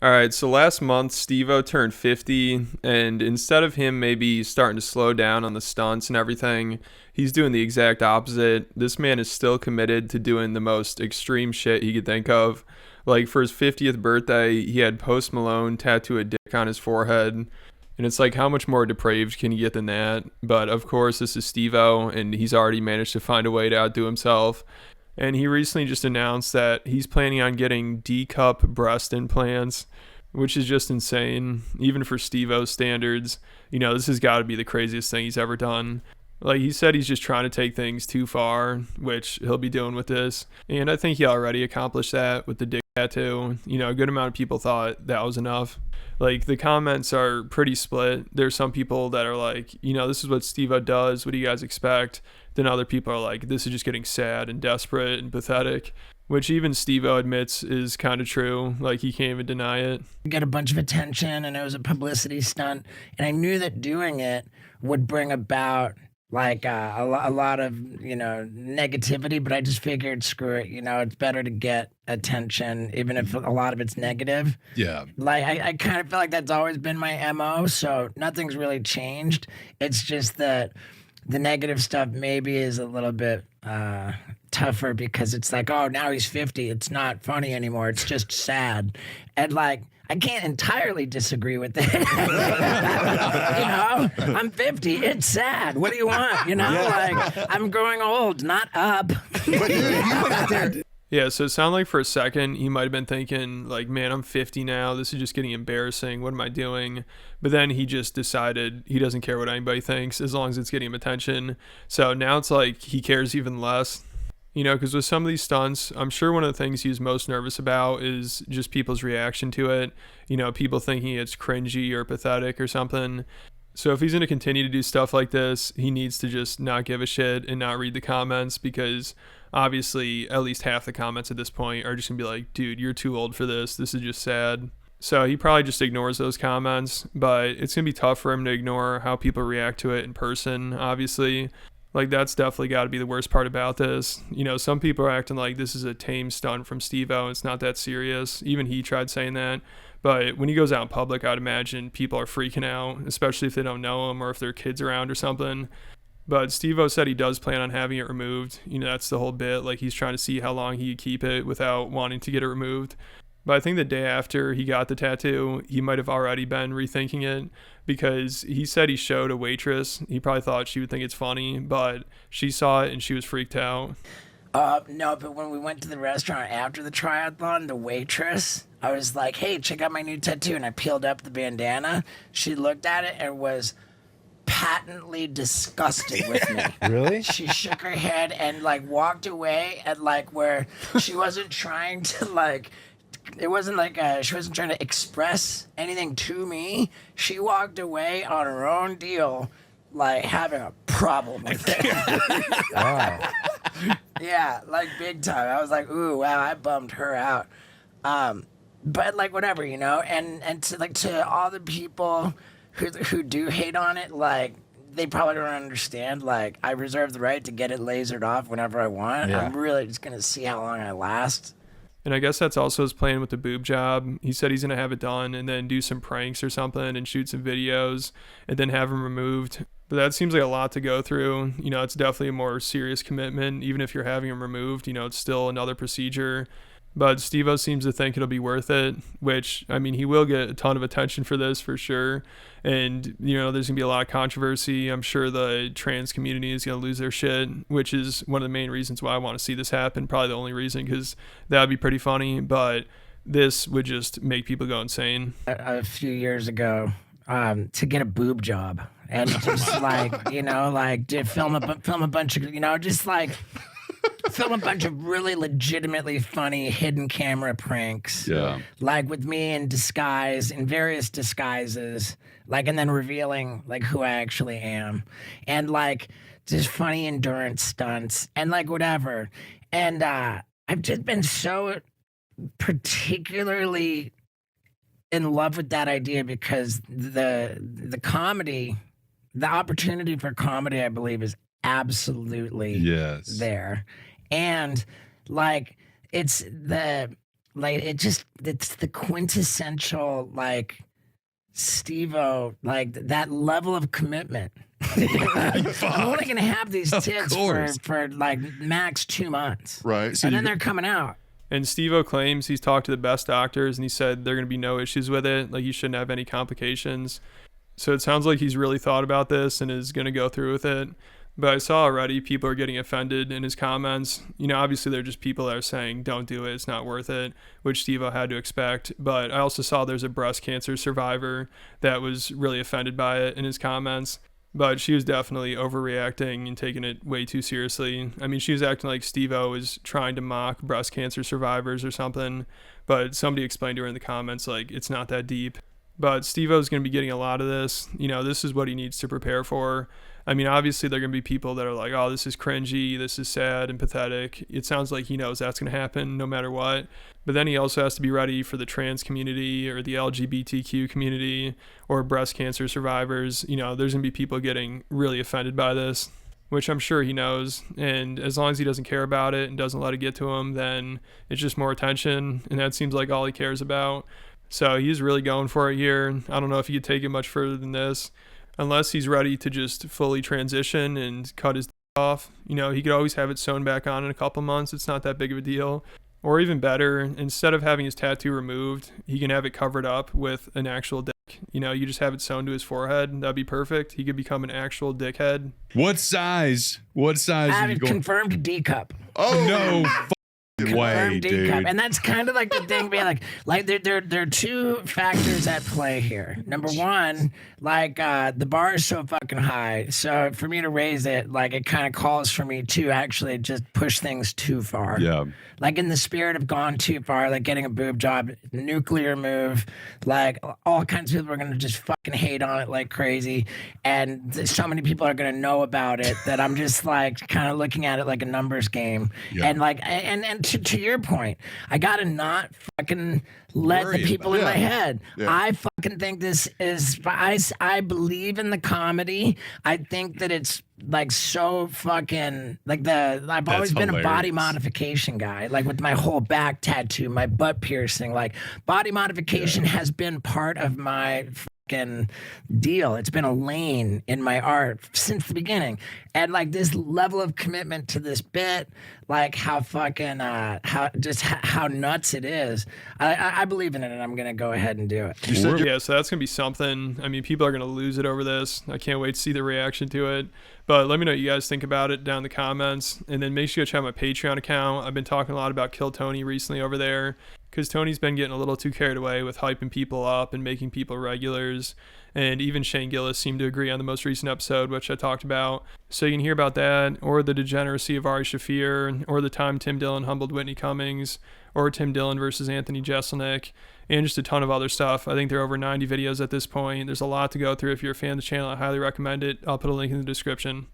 All right, so last month Steve-O turned 50, and instead of him maybe starting to slow down on the stunts and everything, he's doing the exact opposite. This man is still committed to doing the most extreme shit he could think of. Like for his 50th birthday, he had Post Malone tattoo a dick on his forehead. And it's like, how much more depraved can you get than that? But of course, this is Steve-O, and he's already managed to find a way to outdo himself. And he recently just announced that he's planning on getting D-cup breast implants, which is just insane, even for Steve-O's standards. You know, this has got to be the craziest thing he's ever done. Like, he said he's just trying to take things too far, which he'll be doing with this. And I think he already accomplished that with the dick tattoo. You know, a good amount of people thought that was enough. Like, the comments are pretty split. There's some people that are like, you know, this is what Steve-O does. What do you guys expect? Then other people are like, this is just getting sad and desperate and pathetic, which even Steve-O admits is kind of true. Like, he can't even deny it. Get a bunch of attention, and it was a publicity stunt. And I knew that doing it would bring about like a lot of, you know, negativity, but I just figured, screw it, you know, it's better to get attention, even if a lot of it's negative. Yeah. Like, I kind of feel like that's always been my MO, so nothing's really changed. It's just that the negative stuff maybe is a little bit tougher because it's like, oh, now he's 50. It's not funny anymore. It's just sad. And like, I can't entirely disagree with it. You know, I'm 50. It's sad. What do you want? You know, like, I'm growing old, not up. But dude, you went out there. Yeah, so it sounded like for a second he might have been thinking, like, man, I'm 50 now. This is just getting embarrassing. What am I doing? But then he just decided he doesn't care what anybody thinks as long as it's getting him attention. So now it's like he cares even less. You know, because with some of these stunts, I'm sure one of the things he's most nervous about is just people's reaction to it. You know, people thinking it's cringy or pathetic or something. So if he's going to continue to do stuff like this, he needs to just not give a shit and not read the comments, because obviously at least half the comments at this point are just going to be like, dude, you're too old for this. This is just sad. So he probably just ignores those comments, but it's going to be tough for him to ignore how people react to it in person, obviously. Like, that's definitely got to be the worst part about this. You know, some people are acting like this is a tame stunt from Steve-O. It's not that serious. Even he tried saying that. But when he goes out in public, I'd imagine people are freaking out, especially if they don't know him or if their kids around or something. But Steve-O said he does plan on having it removed. You know, that's the whole bit. Like, he's trying to see how long he could keep it without wanting to get it removed. But I think the day after he got the tattoo, he might have already been rethinking it, because he said he showed a waitress. He probably thought she would think it's funny, but she saw it and she was freaked out. No, but when we went to the restaurant after the triathlon, the waitress, I was like, hey, check out my new tattoo. And I peeled up the bandana. She looked at it and was patently disgusted with me. Really? She shook her head and like walked away at like where she wasn't trying to like, it wasn't like she wasn't trying to express anything to me. She walked away on her own deal, like having a problem with it. Wow. Yeah, like big time. I was like, ooh, wow, I bummed her out. But like whatever, you know, and to all the people who do hate on it, like they probably don't understand. Like, I reserve the right to get it lasered off whenever I want. Yeah. I'm really just gonna see how long I last. And I guess that's also his plan with the boob job. He said he's going to have it done and then do some pranks or something and shoot some videos and then have them removed. But that seems like a lot to go through. You know, it's definitely a more serious commitment. Even if you're having them removed, you know, it's still another procedure. But Steve-O seems to think it'll be worth it, which, I mean, he will get a ton of attention for this for sure. And, you know, there's going to be a lot of controversy. I'm sure the trans community is going to lose their shit, which is one of the main reasons why I want to see this happen. Probably the only reason, because that would be pretty funny. But this would just make people go insane. A few years ago, to get a boob job and just like, you know, like to film a bunch of, you know, just like film a bunch of really legitimately funny hidden camera pranks. Yeah. Like with me in disguise, in various disguises, like, and then revealing like who I actually am, and like just funny endurance stunts and like whatever. And I've just been so particularly in love with that idea because the comedy, the opportunity for comedy, I believe, is absolutely Yes. there. And like it's the like it's the quintessential like Steve-O, like that level of commitment. I'm only gonna have these tits for like max 2 months, Right. So and then they're coming out. And Steve-O claims he's talked to the best doctors and he said there are going to be no issues with it. Like, he shouldn't have any complications. So it sounds like he's really thought about this and is going to go through with it. But I saw already people are getting offended in his comments. You know, obviously they're just people that are saying, don't do it, it's not worth it, which Steve-O had to expect. But I also saw there's a breast cancer survivor that was really offended by it in his comments. But she was definitely overreacting and taking it way too seriously. I mean, she was acting like Steve-O was trying to mock breast cancer survivors or something. But somebody explained to her in the comments, like, it's not that deep. But Steve-O's going to be getting a lot of this. You know, this is what he needs to prepare for. I mean, obviously, there are going to be people that are like, oh, this is cringy, this is sad and pathetic. It sounds like he knows that's going to happen no matter what. But then he also has to be ready for the trans community or the LGBTQ community or breast cancer survivors. You know, there's going to be people getting really offended by this, which I'm sure he knows. And as long as he doesn't care about it and doesn't let it get to him, then it's just more attention. And that seems like all he cares about. So he's really going for it here. I don't know if he could take it much further than this. Unless he's ready to just fully transition and cut his off. You know, he could always have it sewn back on in a couple months. It's not that big of a deal. Or even better, instead of having his tattoo removed, he can have it covered up with an actual dick. You know, you just have it sewn to his forehead. That'd be perfect. He could become an actual dickhead. What size? I are have you it going? confirmed D cup. Oh no way, Confirmed D cup. dude. And that's kind of like the thing being like there are two factors at play here. Number one, like the bar is so fucking high. So for me to raise it, like it kind of calls for me to actually just push things too far. Yeah. Like in the spirit of gone too far, like getting a boob job, nuclear move, like all kinds of people are gonna just fucking hate on it like crazy, and so many people are gonna know about it that I'm just like kind of looking at it like a numbers game, and like and to your point, I gotta not fucking let the people in my head. I fucking think this is I believe in the comedy. I think that it's like so fucking like I've always been a body modification guy, like with my whole back tattoo, my butt piercing, like body modification has been part of my fucking deal. It's been a lane in my art since the beginning. And like this level of commitment to this bit, like how fucking how nuts it is. I believe in it, and I'm gonna go ahead and do it. Yeah, so that's gonna be something. I mean, people are gonna lose it over this. I can't wait to see the reaction to it. But let me know what you guys think about it down in the comments, and then make sure you check out my Patreon account. I've been talking a lot about Kill Tony recently over there, because Tony's been getting a little too carried away with hyping people up and making people regulars. And even Shane Gillis seemed to agree on the most recent episode, which I talked about. So you can hear about that, or the degeneracy of Ari Shaffir, or the time Tim Dillon humbled Whitney Cummings, or Tim Dillon versus Anthony Jeselnik, and just a ton of other stuff. I think there are over 90 videos at this point. There's a lot to go through. If you're a fan of the channel, I highly recommend it. I'll put a link in the description.